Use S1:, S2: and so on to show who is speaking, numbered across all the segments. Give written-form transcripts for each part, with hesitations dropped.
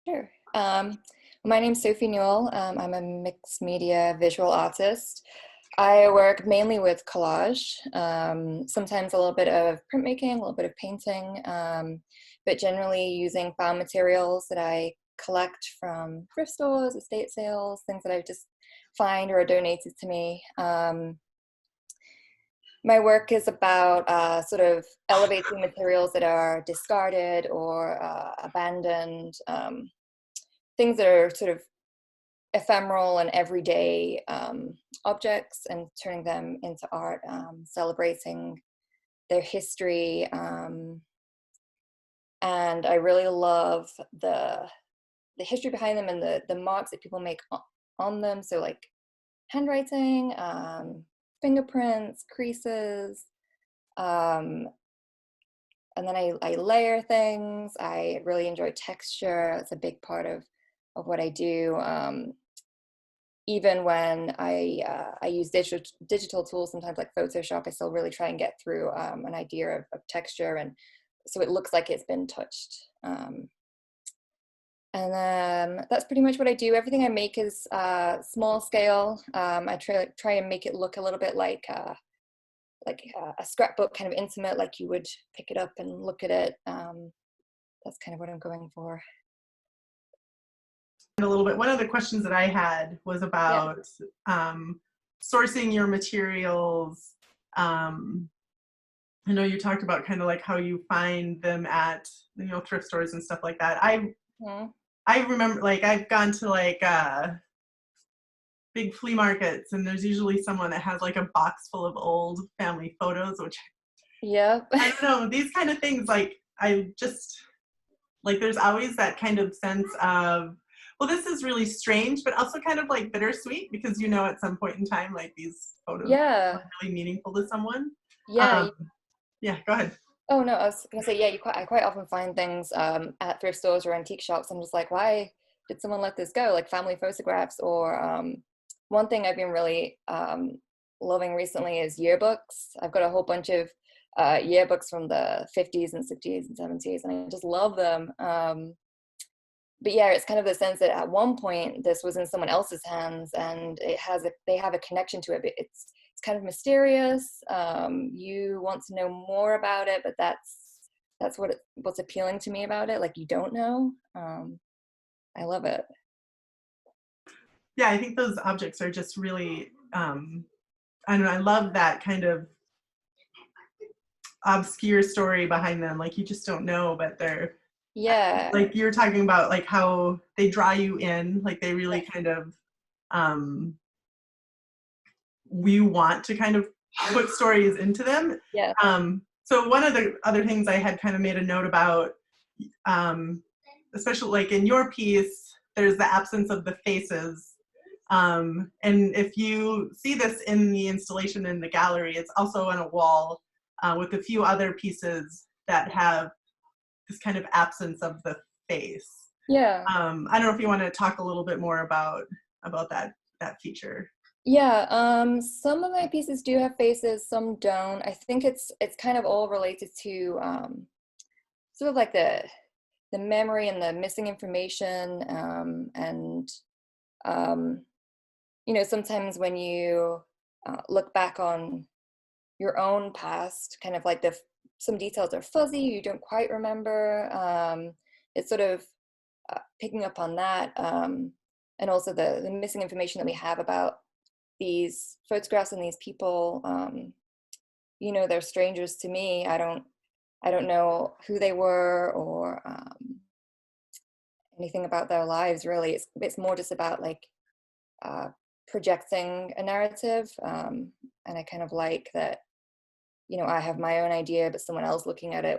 S1: Sure. My name's Sophie Newell. I'm a mixed media visual artist. I work mainly with collage, sometimes a little bit of printmaking, a little bit of painting, but generally using found materials that I collect from thrift stores, estate sales, things that I just find or are donated to me. My work is about sort of elevating materials that are discarded or abandoned, things that are sort of ephemeral and everyday objects and turning them into art, celebrating their history. And I really love the history behind them and the marks that people make on them. So like handwriting, fingerprints, creases, um, and then I layer things. I really enjoy texture. It's a big part of what I do. Even when I use digital tools, sometimes like Photoshop, I still really try and get through an idea of texture, and so it looks like it's been touched. And that's pretty much what I do. Everything I make is small scale. I try and make it look a little bit like a scrapbook, kind of intimate, like you would pick it up and look at it. That's kind of what I'm going for.
S2: A little bit. One of the questions that I had was
S1: Yeah.
S2: about sourcing your materials. I know you talked about kind of like how you find them at thrift stores and stuff like that.
S1: Mhm.
S2: I remember like I've gone to like big flea markets, and there's usually someone that has like a box full of old family photos, which
S1: Yeah.
S2: I don't know, these kind of things, like I just like there's always that kind of sense of, well, this is really strange, but also kind of like bittersweet, because at some point in time, like these photos are
S1: Yeah.
S2: really meaningful to someone.
S1: Yeah.
S2: Um, yeah, go ahead.
S1: Oh no, I was gonna say, yeah, I quite often find things at thrift stores or antique shops. I'm just like, why did someone let this go? Like family photographs, or one thing I've been really loving recently is yearbooks. I've got a whole bunch of yearbooks from the 50s and 60s and 70s, and I just love them. But yeah, it's kind of the sense that at one point this was in someone else's hands, and they have a connection to it. But it's kind of mysterious. You want to know more about it, but that's what's appealing to me about it. Like you don't know. I love it.
S2: Yeah, I think those objects are just really, I don't know, I love that kind of obscure story behind them. Like you just don't know, but they're
S1: Yeah.
S2: like you're talking about, like how they draw you in, like they really
S1: Yeah.
S2: kind of um we want to kind of put stories into them.
S1: Yeah.
S2: So one of the other things I had kind of made a note about, um, especially like in your piece, there's the absence of the faces. And if you see this in the installation in the gallery, it's also on a wall with a few other pieces that have this kind of absence of the face.
S1: Yeah.
S2: I don't know if you want to talk a little bit more about that feature.
S1: Yeah, some of my pieces do have faces, some don't. I think it's kind of all related to sort of like the memory and the missing information, and um, sometimes when you look back on your own past, kind of like some details are fuzzy, you don't quite remember. It's sort of picking up on that, and also the missing information that we have about these photographs and these people. They're strangers to me. I don't know who they were or anything about their lives really. It's more just about like uh, projecting a narrative, and I kind of like that. I have my own idea, but someone else looking at it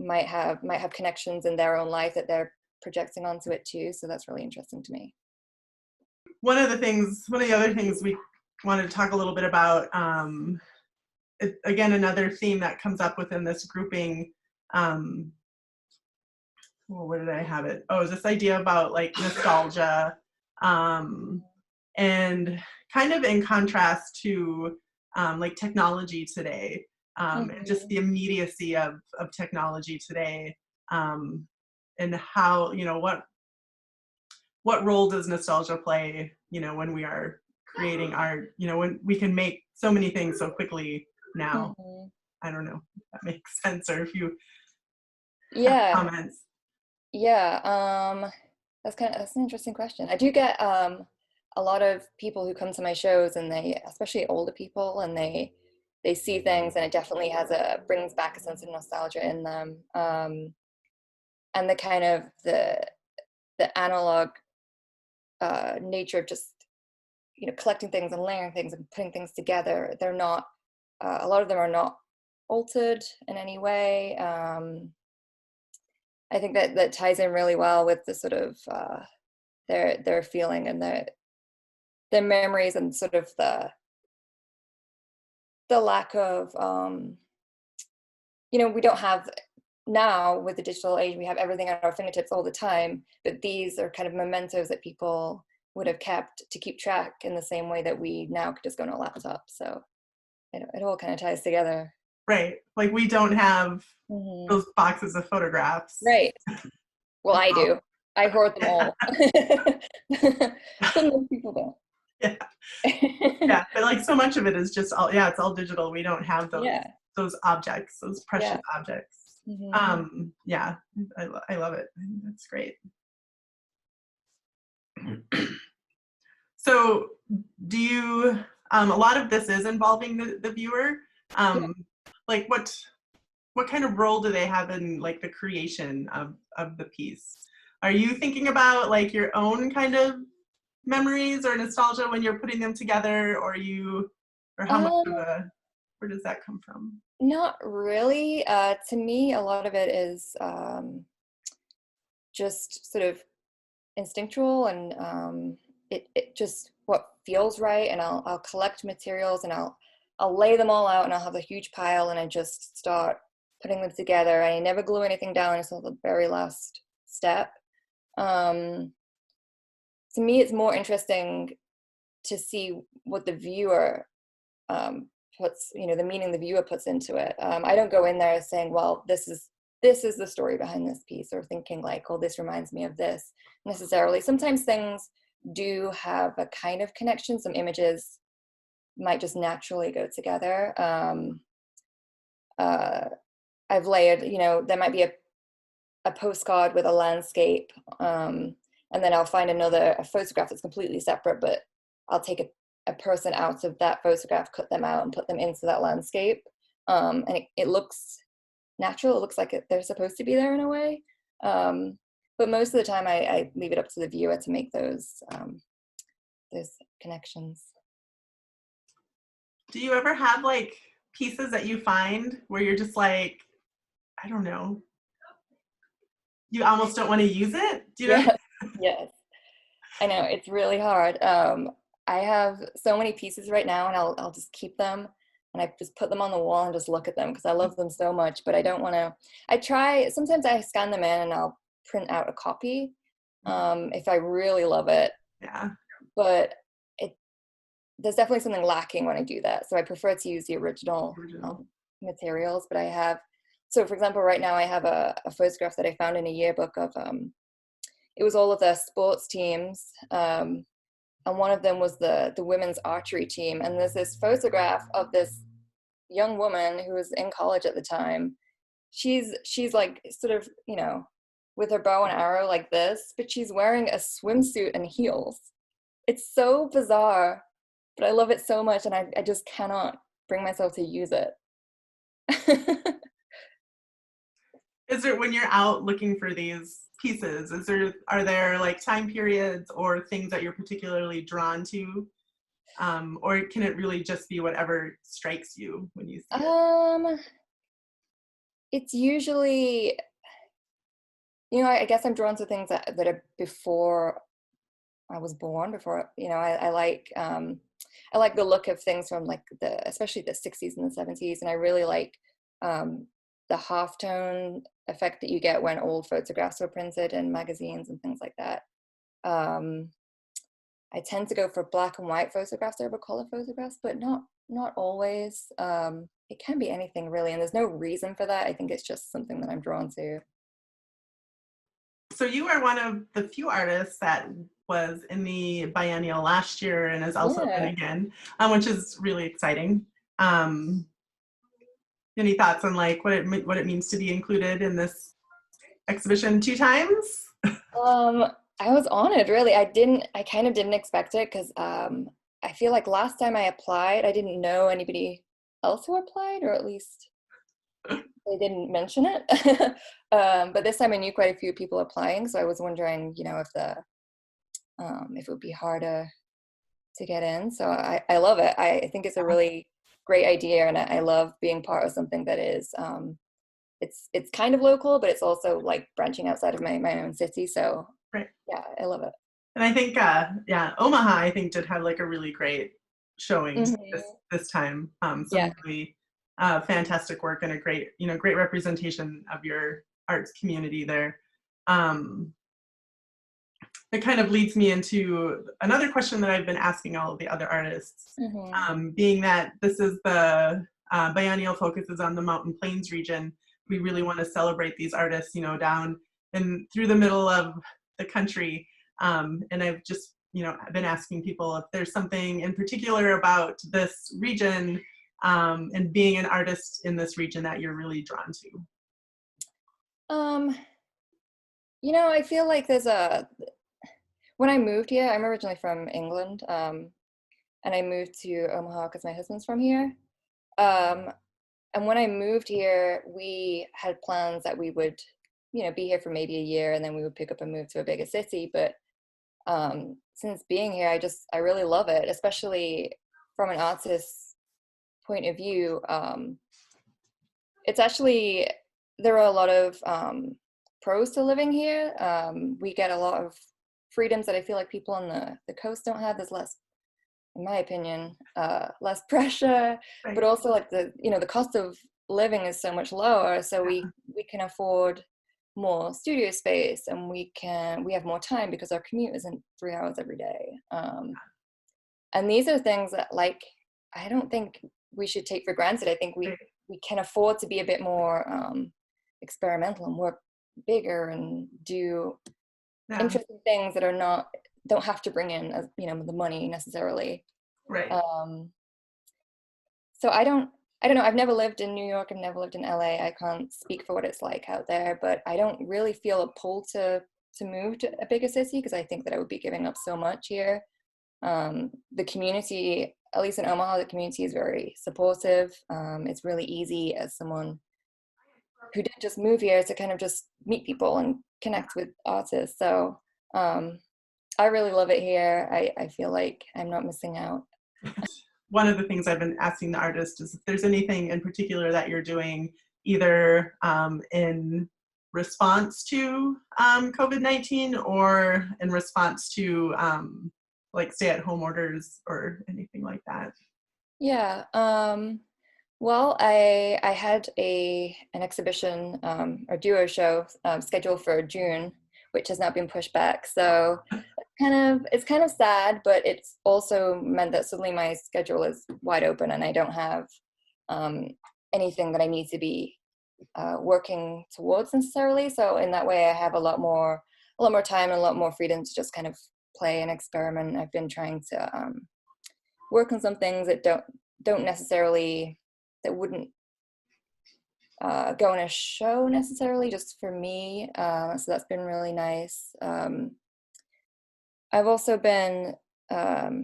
S1: might have connections in their own life that they're projecting onto it too. So that's really interesting to me.
S2: One of the other things we wanted to talk a little bit about, again, another theme that comes up within this grouping. Well, where did I have it? Oh, is this idea about like nostalgia, and kind of in contrast to like technology today, and just
S1: Hmm.
S2: the immediacy of technology today, and how what what role does nostalgia play, when we are creating art, when we can make so many things so quickly now.
S1: Mhm.
S2: I don't know if that makes sense or if you have
S1: Yeah,
S2: comments.
S1: yeah. That's an interesting question. I do get a lot of people who come to my shows, and they, especially older people, and they see things, and it definitely brings back a sense of nostalgia in them. And the kind of the analog nature of just collecting things and layering things and putting things together. They're not a lot of them are not altered in any way. I think that ties in really well with the sort of their feeling and their memories, and sort of the lack of we don't have now, with the digital age, we have everything at our fingertips all the time, but these are kind of mementos that people would have kept to keep track in the same way that we now could just go on a laptop. So it all kind of ties together.
S2: Right. Like we don't have
S1: Hmm.
S2: those boxes of photographs.
S1: Right. Well, I do. I hoard them all. Some most people don't.
S2: Yeah. Yeah. But like so much of it is just it's all digital. We don't have
S1: Yeah.
S2: those objects, those precious
S1: Yeah.
S2: objects.
S1: Hmm.
S2: Yeah, I love it. That's great. So do you, a lot of this is involving the viewer.
S1: Yeah.
S2: Like what kind of role do they have in like the creation of the piece? Are you thinking about like your own kind of memories or nostalgia when you're putting them together, or how much of
S1: Um,
S2: where does that come from?
S1: Not really. To me, a lot of it is just sort of instinctual, and it just what feels right. And I'll collect materials, and I'll lay them all out, and I'll have a huge pile, and I just start putting them together. I never glue anything down until the very last step. Um, to me, it's more interesting to see what the viewer puts, the meaning the viewer puts into it. I don't go in there saying, well, this is the story behind this piece, or thinking like, oh, this reminds me of this, necessarily. Sometimes things do have a kind of connection. Some images might just naturally go together. Uh, I've layered, there might be a postcard with a landscape, and then I'll find a photograph that's completely separate, but I'll take a person out of that photograph, cut them out, and put them into that landscape. And it looks natural. It looks like they're supposed to be there in a way. But most of the time, I leave it up to the viewer to make those connections.
S2: Do you ever have like pieces that you find where you're just like, I don't know, you almost don't want to use it? Do you know?
S1: Yes, yes. I know it's really hard. I have so many pieces right now, and I'll just keep them, and I just put them on the wall and just look at them because I love them so much. But I don't want to. I try. Sometimes I scan them in, and I'll print out a copy if I really love it.
S2: Yeah.
S1: But there's definitely something lacking when I do that. So I prefer to use the original materials. But I have. So for example, right now I have a photograph that I found in a yearbook of. It was all of the sports teams. And one of them was the women's archery team. And there's this photograph of this young woman who was in college at the time. She's like sort of, with her bow and arrow like this, but she's wearing a swimsuit and heels. It's so bizarre, but I love it so much, and I just cannot bring myself to use it.
S2: Is there, when you're out looking for these pieces, are there like time periods or things that you're particularly drawn to? Or can it really just be whatever strikes you when you see it?
S1: It's usually, I guess I'm drawn to things that are before I was born, before, I like the look of things from like especially the 60s and the 70s. And I really like the halftone effect that you get when old photographs were printed in magazines and things like that. I tend to go for black and white photographs over color photographs, but not always. It can be anything really, and there's no reason for that. I think it's just something that I'm drawn to.
S2: So you are one of the few artists that was in the biennial last year and has also been
S1: Yeah.
S2: again, which is really exciting. Um, any thoughts on like what it means to be included in this exhibition 2 times?
S1: Um, I was honored, really. I kind of didn't expect it because I feel like last time I applied, I didn't know anybody else who applied, or at least they didn't mention it. But this time I knew quite a few people applying, so I was wondering, if it would be harder to get in. So I love it. I think it's a really great idea, and I love being part of something that is it's kind of local, but it's also like branching outside of my own city. So
S2: Right.
S1: yeah, I love it.
S2: And I think, yeah, Omaha, I think did have like a really great showing
S1: Hmm.
S2: this time.
S1: Yeah.
S2: Some really fantastic work and a great, great representation of your arts community there. Um, it kind of leads me into another question that I've been asking all of the other artists,
S1: Hmm.
S2: being that this is the biennial focuses on the Mountain Plains region. We really want to celebrate these artists, down and through the middle of the country. And I've just, been asking people if there's something in particular about this region and being an artist in this region that you're really drawn to.
S1: Um, I feel like when I moved here, I'm originally from England, and I moved to Omaha because my husband's from here. Um, and when I moved here, we had plans that we would, be here for maybe a year, and then we would pick up and move to a bigger city. But since being here, I really love it, especially from an artist's point of view. It's actually there are a lot of pros to living here. We get a lot of freedoms that I feel like people on the coast don't have. There's less, in my opinion, less pressure,
S2: Right.
S1: but also like the cost of living is so much lower, so we can afford more studio space, and we have more time because our commute isn't 3 hours every day. And these are things that, like, I don't think we should take for granted. I think
S2: Right.
S1: we can afford to be a bit more experimental and work bigger and do
S2: Yeah.
S1: interesting things that don't have to bring in the money necessarily.
S2: Right.
S1: Um, so I don't know. I've never lived in New York. I've never lived in LA. I can't speak for what it's like out there, but I don't really feel a pull to move to a bigger city because I think that I would be giving up so much here. The community, at least in Omaha, the community is very supportive. It's really easy as someone who did just move here to kind of just meet people and connect with artists. So um, I really love it here. I feel like I'm not missing out.
S2: One of the things I've been asking the artist is if there's anything in particular that you're doing either in response to COVID-19 or in response to like stay-at-home orders or anything like that.
S1: Yeah. Well, I had an exhibition or duo show scheduled for June, which has now been pushed back. So it's kind of sad, but it's also meant that suddenly my schedule is wide open and I don't have um, anything that I need to be working towards necessarily. So in that way, I have a lot more time and a lot more freedom to just kind of play and experiment. I've been trying to work on some things that don't necessarily that wouldn't go in a show necessarily, just for me. So that's been really nice. I've also been I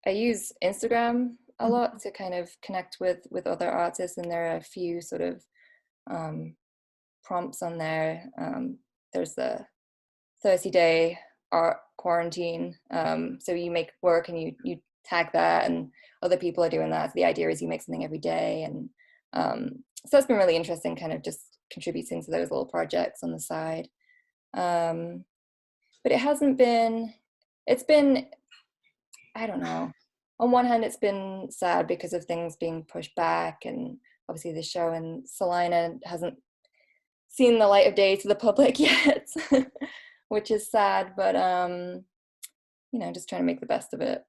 S1: use Instagram a lot to kind of connect with other artists, and there are a few sort of um, prompts on there. There's the 30-day art quarantine. So you make work and you tag that, and other people are doing that. So the idea is you make something every day, and so that's been really interesting, kind of just contributing to those little projects on the side. But it hasn't been. It's been, I don't know. On one hand, it's been sad because of things being pushed back, and obviously the show in Salina hasn't seen the light of day to the public yet, which is sad. But just trying to make the best of it.